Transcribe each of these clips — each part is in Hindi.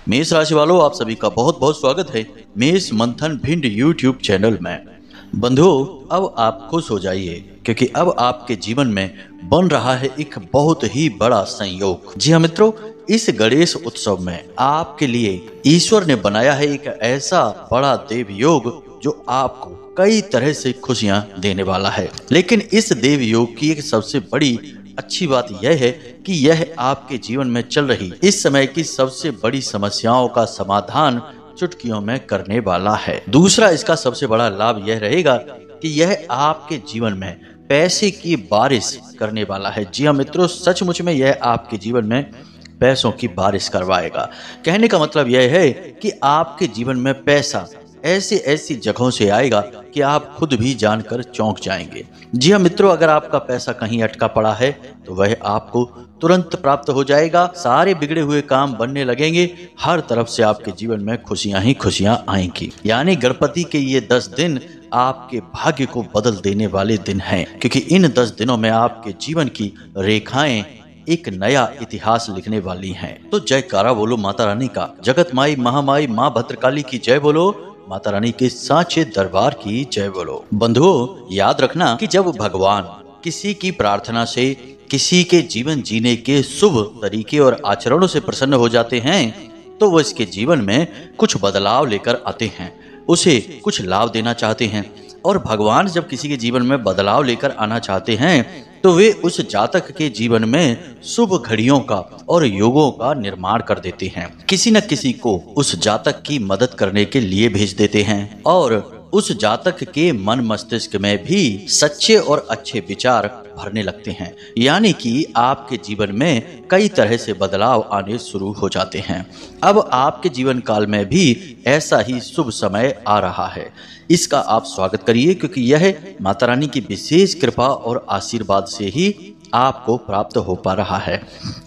मेष राशि वालों, आप सभी का बहुत बहुत स्वागत है मेष मंथन भिंड यूट्यूब चैनल में। बंधुओं, अब आप खुश हो जाइए क्योंकि अब आपके जीवन में बन रहा है एक बहुत ही बड़ा संयोग। जी हाँ मित्रों, इस गणेश उत्सव में आपके लिए ईश्वर ने बनाया है एक ऐसा बड़ा देव योग जो आपको कई तरह से खुशियां देने वाला है। लेकिन इस देव योग की एक सबसे बड़ी अच्छी बात यह है कि यह आपके जीवन में चल रही इस समय की सबसे बड़ी समस्याओं का समाधान चुटकियों में करने वाला है। दूसरा, इसका सबसे बड़ा लाभ यह रहेगा कि यह आपके जीवन में पैसे की बारिश करने वाला है। जी हाँ मित्रों, सचमुच में यह आपके जीवन में पैसों की बारिश करवाएगा। कहने का मतलब यह है कि आपके जीवन में पैसा ऐसी जगहों से आएगा कि आप खुद भी जानकर चौंक जाएंगे। जी हाँ मित्रों, अगर आपका पैसा कहीं अटका पड़ा है तो वह आपको तुरंत प्राप्त हो जाएगा। सारे बिगड़े हुए काम बनने लगेंगे। हर तरफ से आपके जीवन में खुशियां ही खुशियां आएंगी। यानी गणपति के ये 10 दिन आपके भाग्य को बदल देने वाले दिन हैं, क्योंकि इन 10 दिनों में आपके जीवन की रेखाएं एक नया इतिहास लिखने वाली हैं। तो जयकारा बोलो माता रानी का। जगत माई महामाई माँ भद्रकाली की जय बोलो। माता रानी के साचे दरबार की जय बोलो। बंधुओं, याद रखना कि जब भगवान किसी की प्रार्थना से किसी के जीवन जीने के शुभ तरीके और आचरणों से प्रसन्न हो जाते हैं तो वो इसके जीवन में कुछ बदलाव लेकर आते हैं, उसे कुछ लाभ देना चाहते हैं। और भगवान जब किसी के जीवन में बदलाव लेकर आना चाहते हैं तो वे उस जातक के जीवन में शुभ घड़ियों का और योगों का निर्माण कर देते हैं। किसी न किसी को उस जातक की मदद करने के लिए भेज देते हैं और उस जातक के मन मस्तिष्क में भी सच्चे और अच्छे विचार भरने लगते हैं। यानी कि आपके जीवन में कई तरह से बदलाव आने शुरू हो जाते हैं। अब आपके जीवन काल में भी ऐसा ही शुभ समय आ रहा है। इसका आप स्वागत करिए, क्योंकि यह माता रानी की विशेष कृपा और आशीर्वाद से ही आपको प्राप्त हो पा रहा है।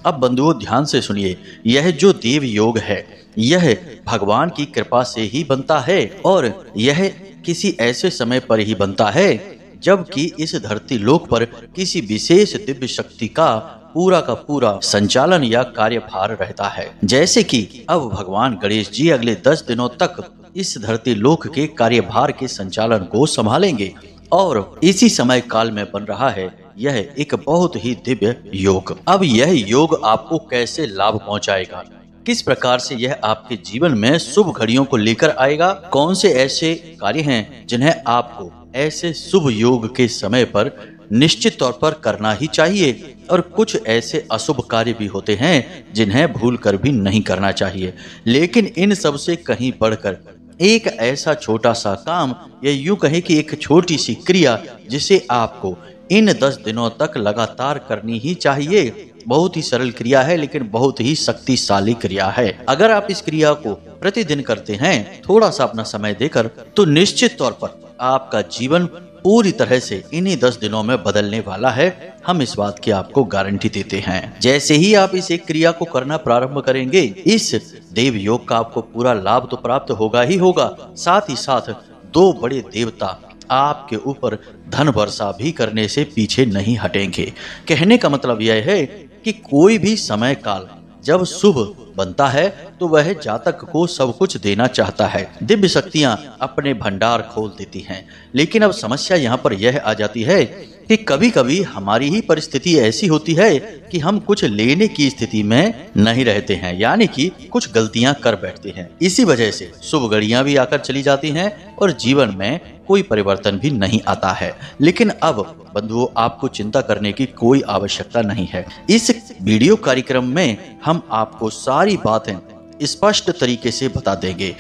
अब बंधुओं, ध्यान से सुनिए, यह जो देव योग है यह भगवान की कृपा से ही बनता है और यह किसी ऐसे समय पर ही बनता है जबकि इस धरती लोक पर किसी विशेष दिव्य शक्ति का पूरा संचालन या कार्यभार रहता है। जैसे कि अब भगवान गणेश जी अगले 10 दिनों तक इस धरती लोक के कार्यभार के संचालन को संभालेंगे और इसी समय काल में बन रहा है यह एक बहुत ही दिव्य योग। अब यह योग आपको कैसे लाभ पहुंचाएगा, किस प्रकार से यह आपके जीवन में शुभ घड़ियों को लेकर आएगा, कौन से ऐसे कार्य हैं जिन्हें आपको ऐसे शुभ योग के समय पर निश्चित तौर पर करना ही चाहिए और कुछ ऐसे अशुभ कार्य भी होते हैं जिन्हें भूल कर भी नहीं करना चाहिए। लेकिन इन सब से कहीं बढ़कर एक ऐसा छोटा सा काम या यूं कहें कि एक छोटी सी क्रिया जिसे आपको इन 10 दिनों तक लगातार करनी ही चाहिए। बहुत ही सरल क्रिया है लेकिन बहुत ही शक्तिशाली क्रिया है। अगर आप इस क्रिया को प्रतिदिन करते हैं, थोड़ा सा अपना समय देकर, तो निश्चित तौर पर आपका जीवन पूरी तरह से इन्हीं 10 दिनों में बदलने वाला है। हम इस बात की आपको गारंटी देते हैं। जैसे ही आप इस एक क्रिया को करना प्रारंभ करेंगे, इस देव योग का आपको पूरा लाभ तो प्राप्त होगा ही होगा, साथ ही साथ 2 बड़े देवता आपके ऊपर धन वर्षा भी करने से पीछे नहीं हटेंगे। कहने का मतलब यह है कि कोई भी समय काल जब शुभ बनता है तो वह जातक को सब कुछ देना चाहता है। दिव्य शक्तियां अपने भंडार खोल देती हैं। लेकिन अब समस्या यहाँ पर यह आ जाती है कि कभी कभी हमारी ही परिस्थिति ऐसी होती है कि हम कुछ लेने की स्थिति में नहीं रहते हैं, यानी कि कुछ गलतियां कर बैठते हैं। इसी वजह से शुभ घड़ियां भी आकर चली जाती हैं और जीवन में कोई परिवर्तन भी नहीं आता है। लेकिन अब बंधुओं, आपको चिंता करने की कोई आवश्यकता नहीं है। इस वीडियो कार्यक्रम में हम आपको सारी बातें स्पष्ट तरीके से बता देंगे।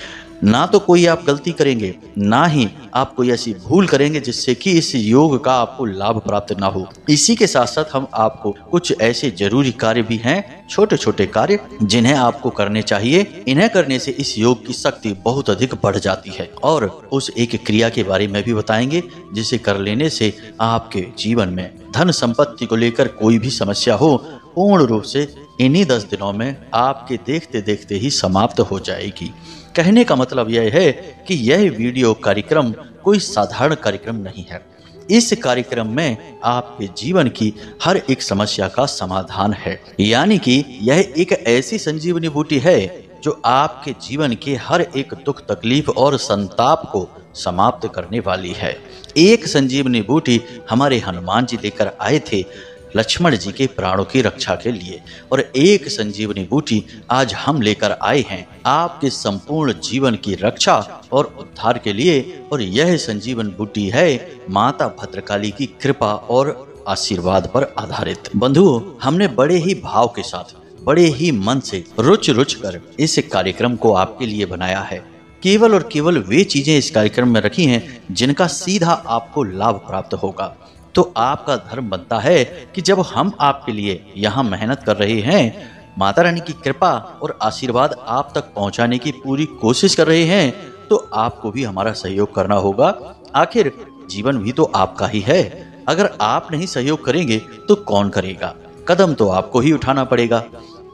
ना तो कोई आप गलती करेंगे, ना ही आप कोई ऐसी भूल करेंगे जिससे कि इस योग का आपको लाभ प्राप्त ना हो। इसी के साथ साथ हम आपको कुछ ऐसे जरूरी कार्य भी हैं, छोटे छोटे कार्य, जिन्हें आपको करने चाहिए। इन्हें करने से इस योग की शक्ति बहुत अधिक बढ़ जाती है और उस एक क्रिया के बारे में भी बताएंगे जिसे कर लेने से आपके जीवन में धन संपत्ति को लेकर कोई भी समस्या हो पूर्ण रूप से इन्हीं 10 दिनों में आपके देखते देखते ही समाप्त हो जाएगी। कहने का मतलब यह है कि यह वीडियो कार्यक्रम कोई साधारण कार्यक्रम नहीं है। इस कार्यक्रम में आपके जीवन की हर एक समस्या का समाधान है। यानी कि यह एक ऐसी संजीवनी बूटी है जो आपके जीवन के हर एक दुख तकलीफ और संताप को समाप्त करने वाली है। एक संजीवनी बूटी हमारे हनुमान जी लेकर आए थे लक्ष्मण जी के प्राणों की रक्षा के लिए, और एक संजीवनी बूटी आज हम लेकर आए हैं आपके संपूर्ण जीवन की रक्षा और उद्धार के लिए। और यह संजीवन बूटी है माता भद्रकाली की कृपा और आशीर्वाद पर आधारित। बंधुओं, हमने बड़े ही भाव के साथ, बड़े ही मन से रुच कर इस कार्यक्रम को आपके लिए बनाया है। केवल और केवल वे चीजें इस कार्यक्रम में रखी हैं जिनका सीधा आपको लाभ प्राप्त होगा। तो आपका धर्म बनता है कि जब हम आपके लिए यहाँ मेहनत कर रहे हैं, माता रानी की कृपा और आशीर्वाद आप तक पहुँचाने की पूरी कोशिश कर रहे हैं, तो आपको भी हमारा सहयोग करना होगा। आखिर जीवन भी तो आपका ही है। अगर आप नहीं सहयोग करेंगे तो कौन करेगा? कदम तो आपको ही उठाना पड़ेगा।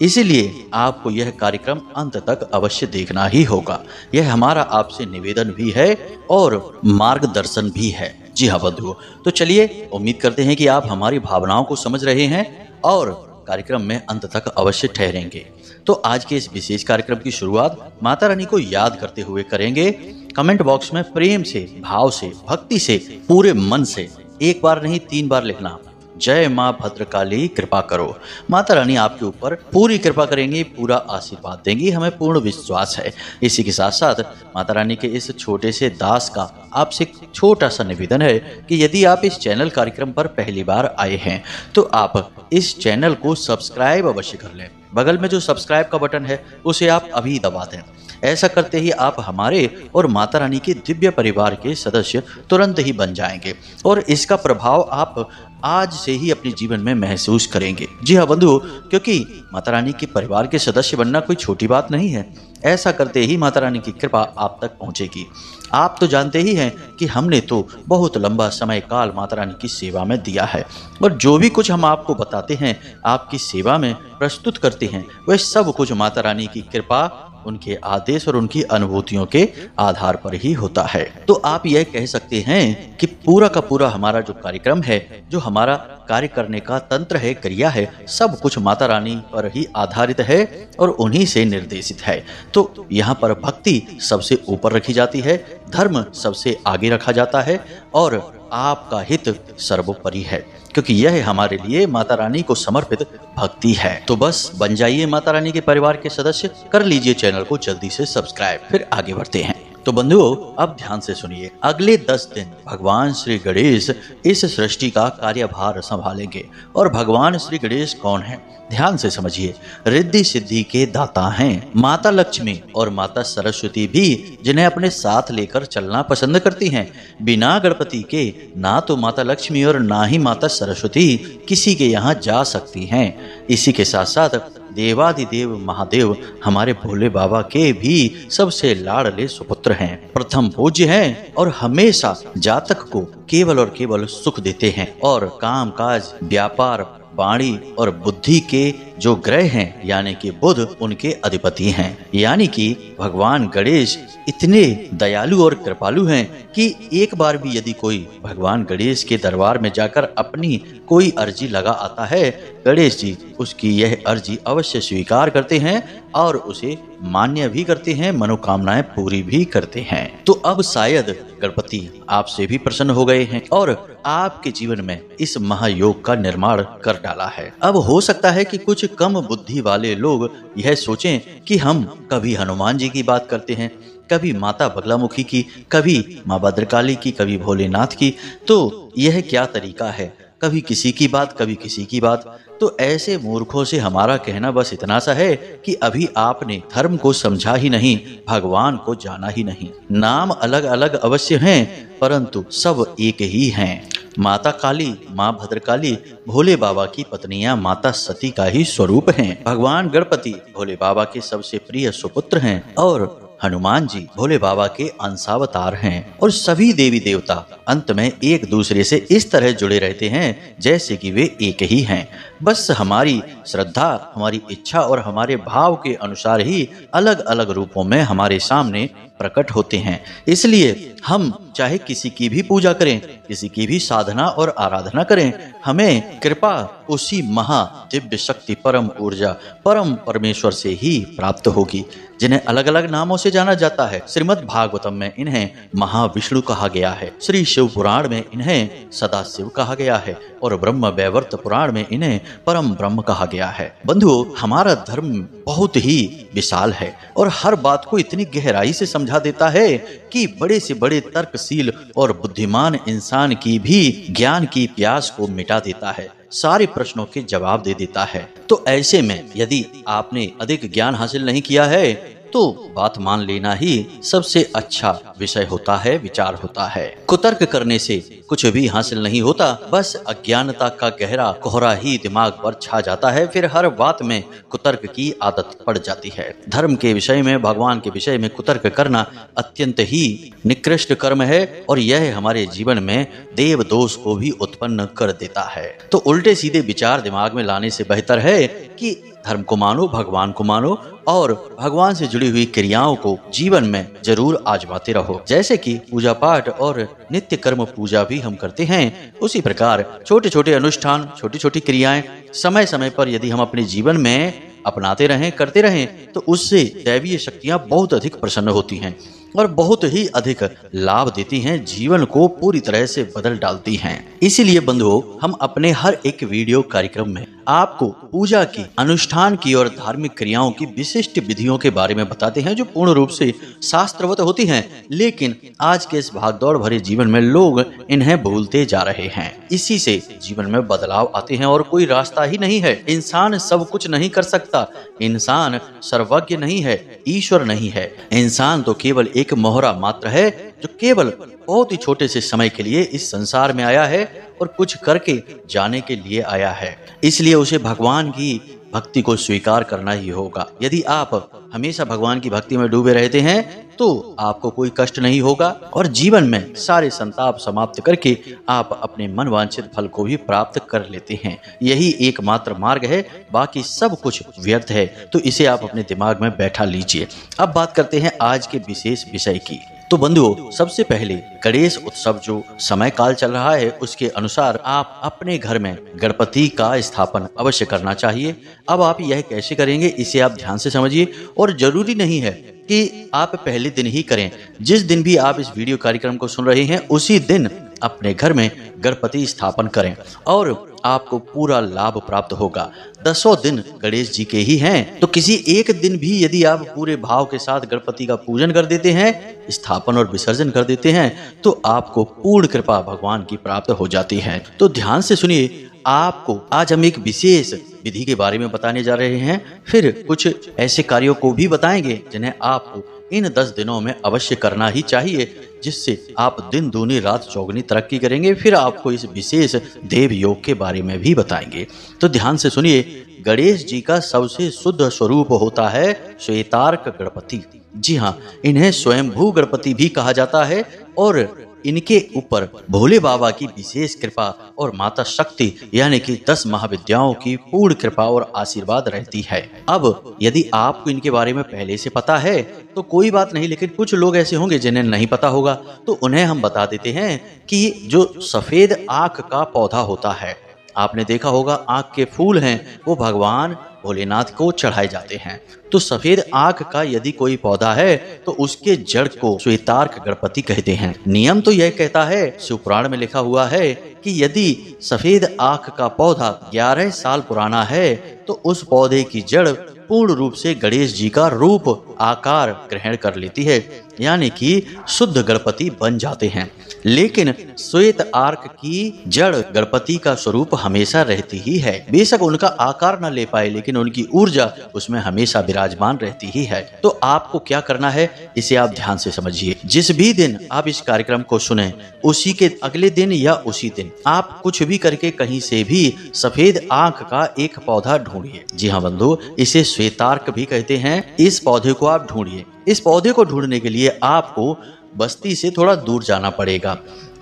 इसीलिए आपको यह कार्यक्रम अंत तक अवश्य देखना ही होगा। यह हमारा आपसे निवेदन भी है और मार्गदर्शन भी है। जी हाँ बंधुओं, तो चलिए, उम्मीद करते हैं कि आप हमारी भावनाओं को समझ रहे हैं और कार्यक्रम में अंत तक अवश्य ठहरेंगे। तो आज के इस विशेष कार्यक्रम की शुरुआत माता रानी को याद करते हुए करेंगे। कमेंट बॉक्स में प्रेम से, भाव से, भक्ति से, पूरे मन से एक बार नहीं 3 बार लिखना, जय माँ भद्रकाली कृपा करो। माता रानी आपके ऊपर पूरी कृपा करेंगी, पूरा आशीर्वाद देंगी, हमें पूर्ण विश्वास है। इसी के साथ साथ माता रानी के इस छोटे से दास का आपसे एक छोटा सा निवेदन है कि यदि आप इस चैनल कार्यक्रम पर पहली बार आए हैं तो आप इस चैनल को सब्सक्राइब अवश्य कर लें। बगल में जो सब्सक्राइब का बटन है उसे आप अभी दबा दें। ऐसा करते ही आप हमारे और माता रानी के दिव्य परिवार के सदस्य तुरंत ही बन जाएंगे और इसका प्रभाव आप आज से ही अपने जीवन में महसूस करेंगे। जी हाँ बंधुओं, क्योंकि माता रानी के परिवार के सदस्य बनना कोई छोटी बात नहीं है। ऐसा करते ही माता रानी की कृपा आप तक पहुंचेगी। आप तो जानते ही हैं कि हमने तो बहुत लंबा समय काल माता रानी की सेवा में दिया है और जो भी कुछ हम आपको बताते हैं, आपकी सेवा में प्रस्तुत करते हैं, वह सब कुछ माता रानी की कृपा, उनके आदेश और उनकी अनुभूतियों के आधार पर ही होता है। तो आप यह कह सकते हैं कि पूरा का पूरा हमारा जो कार्यक्रम है, जो हमारा कार्य करने का तंत्र है, क्रिया है, सब कुछ माता रानी पर ही आधारित है और उन्हीं से निर्देशित है। तो यहाँ पर भक्ति सबसे ऊपर रखी जाती है, धर्म सबसे आगे रखा जाता है और आपका हित सर्वोपरि है, क्योंकि यह हमारे लिए माता रानी को समर्पित भक्ति है। तो बस बन जाइए माता रानी के परिवार के सदस्य, कर लीजिए चैनल को जल्दी से सब्सक्राइब। फिर आगे बढ़ते हैं। तो बंधुओं, अब ध्यान से सुनिए। अगले 10 दिन भगवान श्री गणेश इस सृष्टि का कार्यभार संभालेंगे। और भगवान श्री गणेश कौन है? ध्यान से समझिए। रिद्धि सिद्धि के दाता हैं। माता लक्ष्मी और माता सरस्वती भी जिन्हें अपने साथ लेकर चलना पसंद करती हैं। बिना गणपति के ना तो माता लक्ष्मी और ना ही माता सरस्वती किसी के यहाँ जा सकती हैं। इसी के साथ साथ देवादिदेव महादेव हमारे भोले बाबा के भी सबसे लाडले सुपुत्र हैं, प्रथम पूज्य हैं और हमेशा जातक को केवल और केवल सुख देते हैं। और काम काज, व्यापार, वाणी और बुद्धि के जो ग्रह हैं यानी कि बुध उनके अधिपति हैं। यानी कि भगवान गणेश इतने दयालु और कृपालु हैं कि एक बार भी यदि कोई भगवान गणेश के दरबार में जाकर अपनी कोई अर्जी लगा आता है, गणेश जी उसकी यह अर्जी अवश्य स्वीकार करते हैं और उसे मान्य भी करते हैं, मनोकामनाएं पूरी भी करते हैं। तो अब शायद गणपति आपसे भी प्रसन्न हो गए हैं और आपके जीवन में इस महायोग का निर्माण कर डाला है। अब हो सकता है कि कुछ कम बुद्धि वाले लोग यह सोचें कि हम कभी हनुमान जी की बात करते हैं, कभी माता बगलामुखी की, कभी माँ भद्रकाली की, कभी भोलेनाथ की, तो यह क्या तरीका है? कभी किसी की बात, कभी किसी की बात। तो ऐसे मूर्खों से हमारा कहना बस इतना सा है कि अभी आपने धर्म को समझा ही नहीं, भगवान को जाना ही नहीं। नाम अलग अलग अवश्य हैं, परंतु सब एक ही हैं। माता काली, माँ भद्रकाली भोले बाबा की पत्नियां माता सती का ही स्वरूप हैं। भगवान गणपति भोले बाबा के सबसे प्रिय सुपुत्र हैं और हनुमान जी भोले बाबा के अंशावतार हैं। और सभी देवी देवता अंत में एक दूसरे से इस तरह जुड़े रहते हैं जैसे कि वे एक ही हैं। बस हमारी श्रद्धा, हमारी इच्छा और हमारे भाव के अनुसार ही अलग अलग रूपों में हमारे सामने प्रकट होते हैं। इसलिए हम चाहे किसी की भी पूजा करें, किसी की भी साधना और आराधना करें, हमें कृपा उसी महा दिव्य शक्ति, परम ऊर्जा, परम परमेश्वर से ही प्राप्त होगी, जिन्हें अलग अलग नामों से जाना जाता है। श्रीमद् भागवतम में इन्हें महाविष्णु कहा गया है, श्री शिव पुराण में इन्हें सदाशिव कहा गया है और ब्रह्म वैवर्त पुराण में इन्हें परम ब्रह्म कहा गया है। बंधुओं, हमारा धर्म बहुत ही विशाल है और हर बात को इतनी गहराई से समझा देता है कि बड़े से बड़े तर्कशील और बुद्धिमान इंसान की भी ज्ञान की प्यास को मिटा देता है, सारे प्रश्नों के जवाब दे देता है। तो ऐसे में यदि आपने अधिक ज्ञान हासिल नहीं किया है तो बात मान लेना ही सबसे अच्छा विषय होता है, विचार होता है। कुतर्क करने से कुछ भी हासिल नहीं होता, बस अज्ञानता का गहरा कोहरा ही दिमाग पर छा जाता है, फिर हर बात में कुतर्क की आदत पड़ जाती है। धर्म के विषय में, भगवान के विषय में कुतर्क करना अत्यंत ही निकृष्ट कर्म है और यह हमारे जीवन में देव दोष को भी उत्पन्न कर देता है। तो उल्टे सीधे विचार दिमाग में लाने से बेहतर है कि धर्म को मानो, भगवान को मानो और भगवान से जुड़ी हुई क्रियाओं को जीवन में जरूर आजमाते रहो। जैसे कि पूजा पाठ और नित्य कर्म पूजा भी हम करते हैं, उसी प्रकार छोटे छोटे अनुष्ठान, छोटी छोटी क्रियाएं समय समय पर यदि हम अपने जीवन में अपनाते रहें, करते रहें, तो उससे दैवीय शक्तियां बहुत अधिक प्रसन्न होती हैं और बहुत ही अधिक लाभ देती हैं, जीवन को पूरी तरह से बदल डालती हैं। इसीलिए बंधुओं, हम अपने हर एक वीडियो कार्यक्रम में आपको पूजा की, अनुष्ठान की और धार्मिक क्रियाओं की विशिष्ट विधियों के बारे में बताते हैं, जो पूर्ण रूप से शास्त्रवत होती हैं, लेकिन आज के इस भागदौड़ भरे जीवन में लोग इन्हें भूलते जा रहे हैं। इसी से जीवन में बदलाव आते हैं और कोई रास्ता ही नहीं है। इंसान सब कुछ नहीं कर सकता, इंसान सर्वज्ञ नहीं है, ईश्वर नहीं है। इंसान तो केवल एक मोहरा मात्र है, जो केवल बहुत ही छोटे से समय के लिए इस संसार में आया है और कुछ करके जाने के लिए आया है। इसलिए उसे भगवान की भक्ति को स्वीकार करना ही होगा। यदि आप हमेशा भगवान की भक्ति में डूबे रहते हैं तो आपको कोई कष्ट नहीं होगा और जीवन में सारे संताप समाप्त करके आप अपने मन वांछित फल को भी प्राप्त कर लेते हैं। यही एकमात्र मार्ग है, बाकी सब कुछ व्यर्थ है। तो इसे आप अपने दिमाग में बैठा लीजिए। अब बात करते हैं आज के विशेष विषय की। तो बंधुओं, सबसे पहले गणेश उत्सव जो समय काल चल रहा है, उसके अनुसार आप अपने घर में गणपति का स्थापन अवश्य करना चाहिए। अब आप यह कैसे करेंगे, इसे आप ध्यान से समझिए और जरूरी नहीं है कि आप पहले दिन ही करें। जिस दिन भी आप इस वीडियो कार्यक्रम को सुन रहे हैं, उसी दिन अपने घर में गणपति स्थापन करें और आपको पूरा लाभ प्राप्त होगा। 10 दिन गणेश जी के ही हैं, तो किसी एक दिन भी यदि आप पूरे भाव के साथ गणपति का पूजन कर देते हैं, स्थापन और विसर्जन कर देते हैं, तो आपको पूर्ण कृपा भगवान की प्राप्त हो जाती है। तो ध्यान से सुनिए, आपको आज हम एक विशेष विधि के बारे में बताने जा रहे हैं, फिर कुछ ऐसे कार्यों को भी बताएंगे जिन्हें आपको इन 10 दिनों में अवश्य करना ही चाहिए, जिससे आप दिन दूनी रात चौगुनी तरक्की करेंगे। फिर आपको इस विशेष देव योग के बारे में भी बताएंगे। तो ध्यान से सुनिए, गणेश जी का सबसे शुद्ध स्वरूप होता है श्वेतार्क गणपति। जी हाँ, इन्हें स्वयंभू गणपति भी कहा जाता है और इनके ऊपर भोले बाबा की विशेष कृपा और माता शक्ति यानी कि 10 महाविद्याओं की पूर्ण कृपा और आशीर्वाद रहती है। अब यदि आपको इनके बारे में पहले से पता है तो कोई बात नहीं, लेकिन कुछ लोग ऐसे होंगे जिन्हें नहीं पता होगा, तो उन्हें हम बता देते हैं कि जो सफेद आंख का पौधा होता है, आपने देखा होगा आंख के फूल हैं, वो भगवान भोलेनाथ को चढ़ाए जाते हैं। तो सफेद आंख का यदि कोई पौधा है तो उसके जड़ को श्वेतार्क गणपति कहते हैं। नियम तो यह कहता है, शिवपुराण में लिखा हुआ है कि यदि सफेद आंख का पौधा 11 साल पुराना है तो उस पौधे की जड़ पूर्ण रूप से गणेश जी का रूप आकार ग्रहण कर लेती है, यानी कि शुद्ध गणपति बन जाते हैं। लेकिन श्वेत आर्क की जड़ गणपति का स्वरूप हमेशा रहती ही है। बेशक उनका आकार न ले पाए, लेकिन उनकी ऊर्जा उसमें हमेशा विराजमान रहती ही है। तो आपको क्या करना है, इसे आप ध्यान से समझिए। जिस भी दिन आप इस कार्यक्रम को सुने, उसी के अगले दिन या उसी दिन आप कुछ भी करके कहीं से भी सफेद आंख का एक पौधा ढूंढिए। जी हाँ बंधु, इसे श्वेतार्क भी कहते हैं। इस पौधे को आप ढूंढिए। इस पौधे को ढूंढने के लिए आपको बस्ती से थोड़ा दूर जाना पड़ेगा।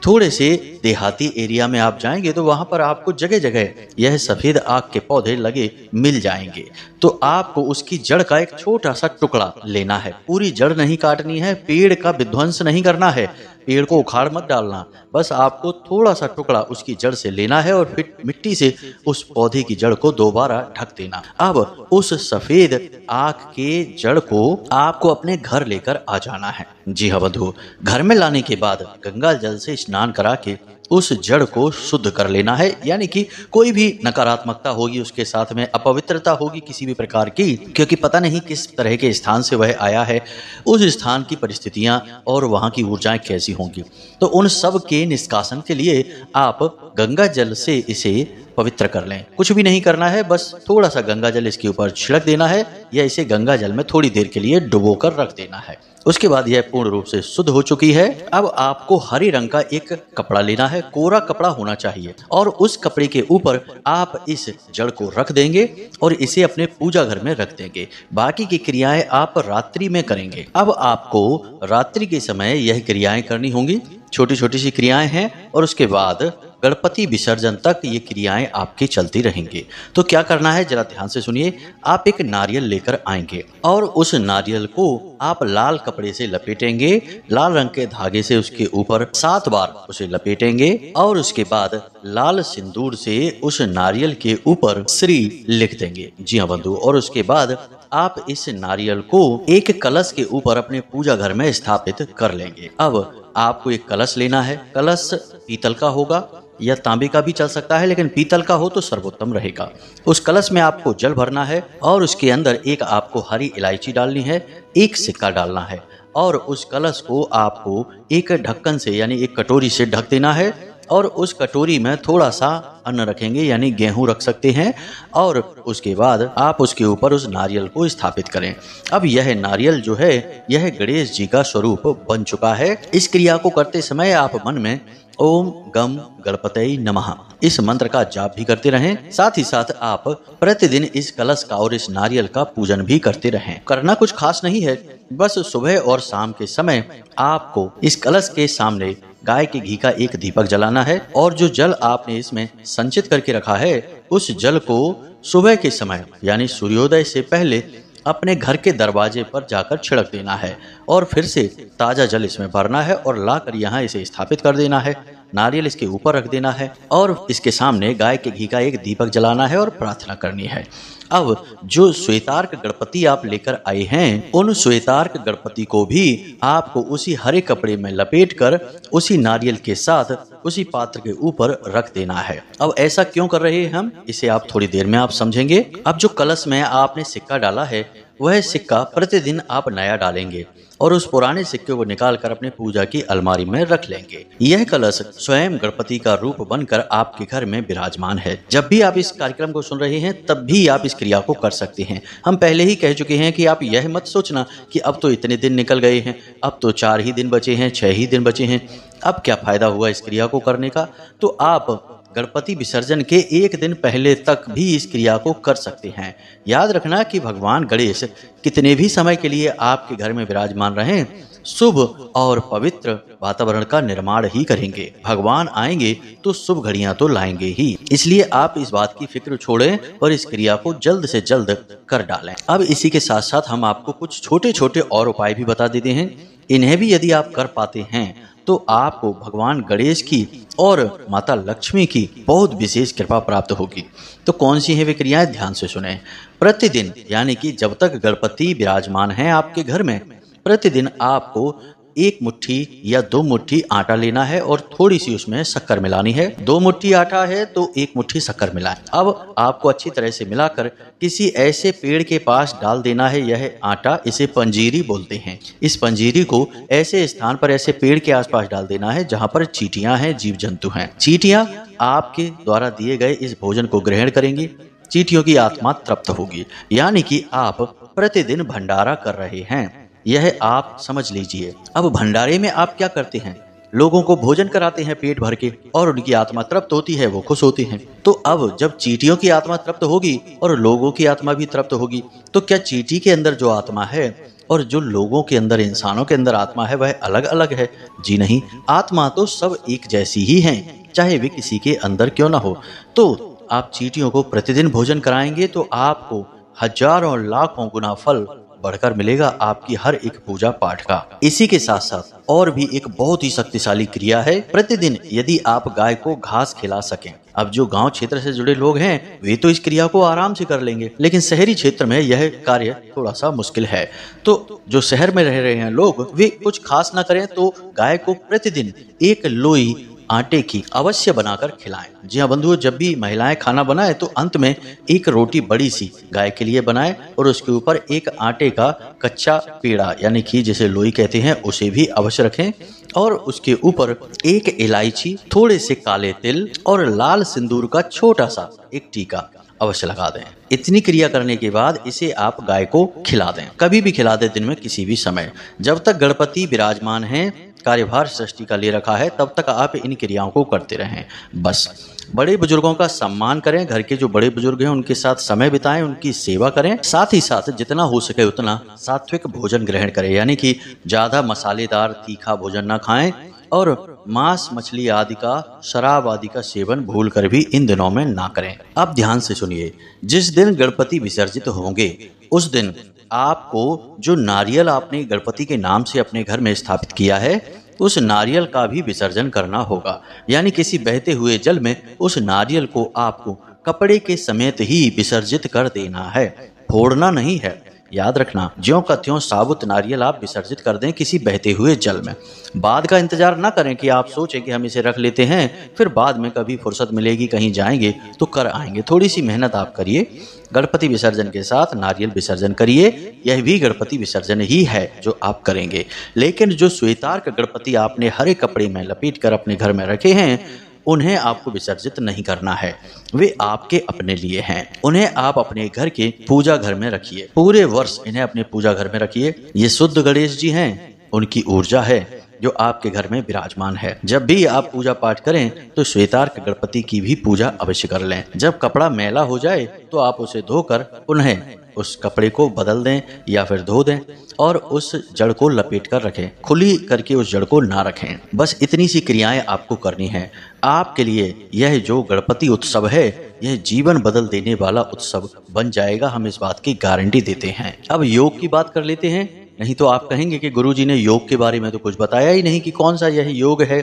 थोड़े से देहाती एरिया में आप जाएंगे तो वहां पर आपको जगह जगह यह सफेद आक के पौधे लगे मिल जाएंगे। तो आपको उसकी जड़ का एक छोटा सा टुकड़ा लेना है, पूरी जड़ नहीं काटनी है, पेड़ का विध्वंस नहीं करना है, पेड़ को उखाड़ मत डालना, बस आपको थोड़ा सा टुकड़ा उसकी जड़ से लेना है और फिर मिट्टी से उस पौधे की जड़ को दोबारा ढक देना। अब उस सफेद आक के जड़ को आपको अपने घर लेकर आ जाना है। जी हाँ बंधु, घर में लाने के बाद गंगा जल से स्नान करा के उस जड़ को शुद्ध कर लेना है, यानी कि कोई भी नकारात्मकता होगी उसके साथ में, अपवित्रता होगी किसी भी प्रकार की, क्योंकि पता नहीं किस तरह के स्थान से वह आया है, उस स्थान की परिस्थितियां और वहां की ऊर्जाएं कैसी होंगी, तो उन सब के निष्कासन के लिए आप गंगा जल से इसे पवित्र कर लें। कुछ भी नहीं करना है, बस थोड़ा सा गंगा जल इसके ऊपर छिड़क देना है या इसे गंगा जल में थोड़ी देर के लिए डुबो कर रख देना है। उसके बाद यह पूर्ण रूप से शुद्ध हो चुकी है। अब आपको हरे रंग का एक कपड़ा लेना है, कोरा कपड़ा होना चाहिए, और उस कपड़े के ऊपर आप इस जड़ को रख देंगे और इसे अपने पूजा घर में रख देंगे। बाकी की क्रियाएं आप रात्रि में करेंगे। अब आपको रात्रि के समय यह क्रियाएं करनी होंगी, छोटी छोटी सी क्रियाएं हैं, और उसके बाद गणपति विसर्जन तक ये क्रियाएं आपकी चलती रहेंगी। तो क्या करना है जरा ध्यान से सुनिए। आप एक नारियल लेकर आएंगे और उस नारियल को आप लाल कपड़े से लपेटेंगे, लाल रंग के धागे से उसके ऊपर 7 बार उसे लपेटेंगे और उसके बाद लाल सिंदूर से उस नारियल के ऊपर श्री लिख देंगे। जी हाँ बंधु, और उसके बाद आप इस नारियल को एक कलश के ऊपर अपने पूजा घर में स्थापित कर लेंगे। अब आपको एक कलश लेना है, कलश पीतल का होगा या तांबे का भी चल सकता है, लेकिन पीतल का हो तो सर्वोत्तम रहेगा। उस कलश में आपको जल भरना है और उसके अंदर एक आपको हरी इलायची डालनी है, एक सिक्का डालना है, और उस कलश को आपको एक ढक्कन से यानी एक कटोरी से ढक देना है, और उस कटोरी में थोड़ा सा अन्न रखेंगे, यानी गेहूं रख सकते हैं, और उसके बाद आप उसके ऊपर उस नारियल को स्थापित करें। अब यह नारियल जो है यह गणेश जी का स्वरूप बन चुका है। इस क्रिया को करते समय आप मन में ओम गम गणपतये नमः इस मंत्र का जाप भी करते रहें। साथ ही साथ आप प्रतिदिन इस कलश का और इस नारियल का पूजन भी करते रहें। करना कुछ खास नहीं है, बस सुबह और शाम के समय आपको इस कलश के सामने गाय के घी का एक दीपक जलाना है, और जो जल आपने इसमें संचित करके रखा है उस जल को सुबह के समय यानी सूर्योदय से पहले अपने घर के दरवाजे पर जाकर छिड़क देना है, और फिर से ताजा जल इसमें भरना है और लाकर यहाँ इसे स्थापित कर देना है। नारियल इसके ऊपर रख देना है और इसके सामने गाय के घी का एक दीपक जलाना है और प्रार्थना करनी है। अब जो श्वेतार्क गणपति आप लेकर आए हैं, उन श्वेतार्क गणपति को भी आपको उसी हरे कपड़े में लपेटकर उसी नारियल के साथ उसी पात्र के ऊपर रख देना है। अब ऐसा क्यों कर रहे हैं हम, इसे आप थोड़ी देर में आप समझेंगे। अब जो कलश में आपने सिक्का डाला है वह सिक्का प्रतिदिन आप नया डालेंगे और उस पुराने सिक्के को निकालकर अपने पूजा की अलमारी में रख लेंगे। यह कलश स्वयं गणपति का रूप बनकर आपके घर में विराजमान है। जब भी आप इस कार्यक्रम को सुन रहे हैं तब भी आप इस क्रिया को कर सकते हैं। हम पहले ही कह चुके हैं कि आप यह मत सोचना कि अब तो इतने दिन निकल गए हैं, अब तो 4 ही दिन बचे हैं, 6 ही दिन बचे हैं, अब क्या फायदा हुआ इस क्रिया को करने का। तो आप गणपति विसर्जन के 1 दिन पहले तक भी इस क्रिया को कर सकते हैं। याद रखना कि भगवान गणेश कितने भी समय के लिए आपके घर में विराजमान रहें, शुभ और पवित्र वातावरण का निर्माण ही करेंगे। भगवान आएंगे तो शुभ घड़ियां तो लाएंगे ही, इसलिए आप इस बात की फिक्र छोड़ें और इस क्रिया को जल्द से जल्द कर डालें। अब इसी के साथ साथ हम आपको कुछ छोटे छोटे और उपाय भी बता देते हैं। इन्हें भी यदि आप कर पाते हैं तो आपको भगवान गणेश की और माता लक्ष्मी की बहुत विशेष कृपा प्राप्त होगी। तो कौन सी है वे क्रियाएं, ध्यान से सुने। प्रतिदिन यानी कि जब तक गणपति विराजमान हैं आपके घर में, प्रतिदिन आपको 1 मुट्ठी या 2 मुट्ठी आटा लेना है और थोड़ी सी उसमें शक्कर मिलानी है। 2 मुट्ठी आटा है तो 1 मुट्ठी शक्कर मिलाएं। अब आपको अच्छी तरह से मिलाकर किसी ऐसे पेड़ के पास डाल देना है। यह आटा इसे पंजीरी बोलते हैं। इस पंजीरी को ऐसे स्थान पर, ऐसे पेड़ के आसपास डाल देना है जहां पर चींटियां हैं, जीव जंतु हैं। चींटियां आपके द्वारा दिए गए इस भोजन को ग्रहण करेंगी, चींटियों की आत्मा तृप्त होगी, यानी कि आप प्रतिदिन भंडारा कर रहे हैं, यह आप समझ लीजिए। अब भंडारे में आप क्या करते हैं, लोगों को भोजन कराते हैं पेट भर के और उनकी आत्मा तृप्त होती है, वो खुश होते हैं। तो अब जब चींटियों की आत्मा तृप्त होगी और लोगों की आत्मा भी तृप्त होगी, तो क्या चींटी के अंदर जो आत्मा है और जो लोगों के अंदर, इंसानों के अंदर आत्मा है वह अलग अलग है। जी नहीं, आत्मा तो सब एक जैसी ही है, चाहे वे किसी के अंदर क्यों ना हो। तो आप चींटियों को प्रतिदिन भोजन कराएंगे तो आपको हजारों लाखों गुना फल बढ़कर मिलेगा आपकी हर एक पूजा पाठ का। इसी के साथ साथ और भी एक बहुत ही शक्तिशाली क्रिया है, प्रतिदिन यदि आप गाय को घास खिला सकें। अब जो गांव क्षेत्र से जुड़े लोग हैं वे तो इस क्रिया को आराम से कर लेंगे, लेकिन शहरी क्षेत्र में यह कार्य थोड़ा सा मुश्किल है। तो जो शहर में रह रहे हैं लोग, वे कुछ खास ना करें तो गाय को प्रतिदिन एक लोई आटे की अवश्य बनाकर खिलाएं। जी हाँ बंधुओं, जब भी महिलाएं खाना बनाए तो अंत में एक रोटी बड़ी सी गाय के लिए बनाएं और उसके ऊपर एक आटे का कच्चा पेड़ा यानी कि जिसे लोई कहते हैं उसे भी अवश्य रखें, और उसके ऊपर एक इलायची, थोड़े से काले तिल और लाल सिंदूर का छोटा सा एक टीका अवश्य लगा दें। इतनी क्रिया करने के बाद इसे आप गाय को खिला दें। कभी भी खिला दें, दिन में किसी भी समय। जब तक गणपति विराजमान हैं, कार्यभार सृष्टि का ले रखा है, तब तक आप इन क्रियाओं को करते रहें। बस बड़े बुजुर्गों का सम्मान करें, घर के जो बड़े बुजुर्ग हैं उनके साथ समय बिताएं, उनकी सेवा करें। साथ ही साथ जितना हो सके उतना सात्विक भोजन ग्रहण करें, यानी कि ज्यादा मसालेदार तीखा भोजन ना खाएं और मांस, मछली आदि का, शराब आदि का सेवन भूल कर भी इन दिनों में ना करें। अब ध्यान से सुनिए, जिस दिन गणपति विसर्जित होंगे उस दिन आपको जो नारियल आपने गणपति के नाम से अपने घर में स्थापित किया है उस नारियल का भी विसर्जन करना होगा, यानी किसी बहते हुए जल में उस नारियल को आपको कपड़े के समेत ही विसर्जित कर देना है, फोड़ना नहीं है। याद रखना, ज्यों का त्यों साबुत नारियल आप विसर्जित कर दें किसी बहते हुए जल में। बाद का इंतजार ना करें कि आप सोचें कि हम इसे रख लेते हैं, फिर बाद में कभी फुर्सत मिलेगी, कहीं जाएंगे तो कर आएंगे। थोड़ी सी मेहनत आप करिए, गणपति विसर्जन के साथ नारियल विसर्जन करिए। यह भी गणपति विसर्जन ही है जो आप करेंगे। लेकिन जो श्वेतार्क गणपति आपने हरे कपड़े में लपेट कर अपने घर में रखे हैं, उन्हें आपको विसर्जित नहीं करना है, वे आपके अपने लिए हैं। उन्हें आप अपने घर के पूजा घर में रखिए, पूरे वर्ष इन्हें अपने पूजा घर में रखिए। ये शुद्ध गणेश जी हैं, उनकी ऊर्जा है जो आपके घर में विराजमान है। जब भी आप पूजा पाठ करें तो श्वेतार्क गणपति की भी पूजा अवश्य कर लें। जब कपड़ा मैला हो जाए तो आप उसे धोकर पुनः उस कपड़े को बदल दें या फिर धो दें और उस जड़ को लपेट कर रखें, खुली करके उस जड़ को ना रखें। बस इतनी सी क्रियाएं आपको करनी है। आपके लिए यह जो गणपति उत्सव है यह जीवन बदल देने वाला उत्सव बन जाएगा, हम इस बात की गारंटी देते हैं। अब योग की बात कर लेते हैं, नहीं तो आप कहेंगे कि गुरुजी ने योग के बारे में तो कुछ बताया ही नहीं कि कौन सा यह योग है।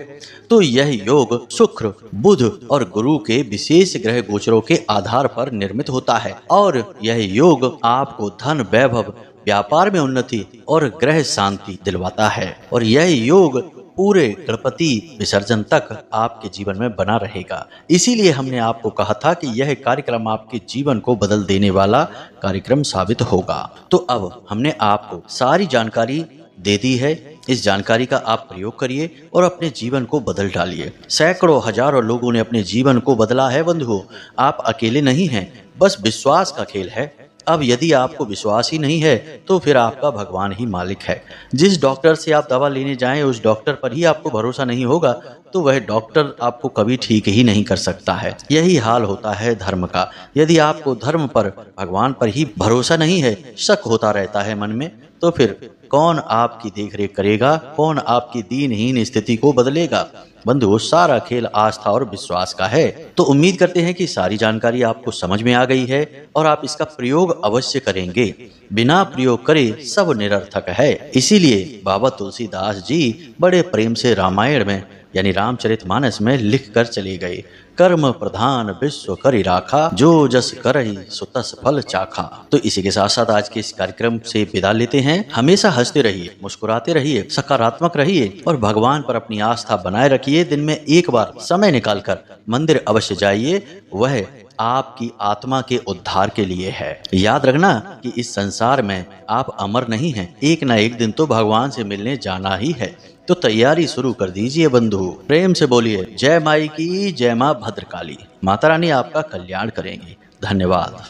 तो यह योग शुक्र, बुध और गुरु के विशेष ग्रह गोचरों के आधार पर निर्मित होता है और यह योग आपको धन, वैभव, व्यापार में उन्नति और ग्रह शांति दिलवाता है। और यह योग पूरे गणपति विसर्जन तक आपके जीवन में बना रहेगा। इसीलिए हमने आपको कहा था कि यह कार्यक्रम आपके जीवन को बदल देने वाला कार्यक्रम साबित होगा। तो अब हमने आपको सारी जानकारी दे दी है, इस जानकारी का आप प्रयोग करिए और अपने जीवन को बदल डालिए। सैकड़ों हजारों लोगों ने अपने जीवन को बदला है बंधुओं, आप अकेले नहीं हैं, बस विश्वास का खेल है। अब यदि आपको विश्वास ही नहीं है तो फिर आपका भगवान ही मालिक है। जिस डॉक्टर से आप दवा लेने जाएं उस डॉक्टर पर ही आपको भरोसा नहीं होगा तो वह डॉक्टर आपको कभी ठीक ही नहीं कर सकता है। यही हाल होता है धर्म का। यदि आपको धर्म पर, भगवान पर ही भरोसा नहीं है, शक होता रहता है मन में, तो फिर कौन आपकी देखरेख करेगा, कौन आपकी दीनहीन स्थिति को बदलेगा। बंधुओं, सारा खेल आस्था और विश्वास का है। तो उम्मीद करते हैं कि सारी जानकारी आपको समझ में आ गई है और आप इसका प्रयोग अवश्य करेंगे। बिना प्रयोग करे सब निरर्थक है। इसीलिए बाबा तुलसीदास जी बड़े प्रेम से रामायण में यानी रामचरितमानस में लिख कर चले गए, कर्म प्रधान विश्व करि राखा, जो जस करहि सो तस फल चाखा। तो इसी के साथ साथ आज के इस कार्यक्रम से विदा लेते हैं। हमेशा हंसते रहिए, मुस्कुराते रहिए, सकारात्मक रहिए और भगवान पर अपनी आस्था बनाए रखिए। दिन में एक बार समय निकालकर मंदिर अवश्य जाइए, वह आपकी आत्मा के उद्धार के लिए है। याद रखना कि इस संसार में आप अमर नहीं हैं, एक ना एक दिन तो भगवान से मिलने जाना ही है। तो तैयारी शुरू कर दीजिए बंधु। प्रेम से बोलिए जय माई की, जय मां भद्रकाली। माता रानी आपका कल्याण करेंगी। धन्यवाद।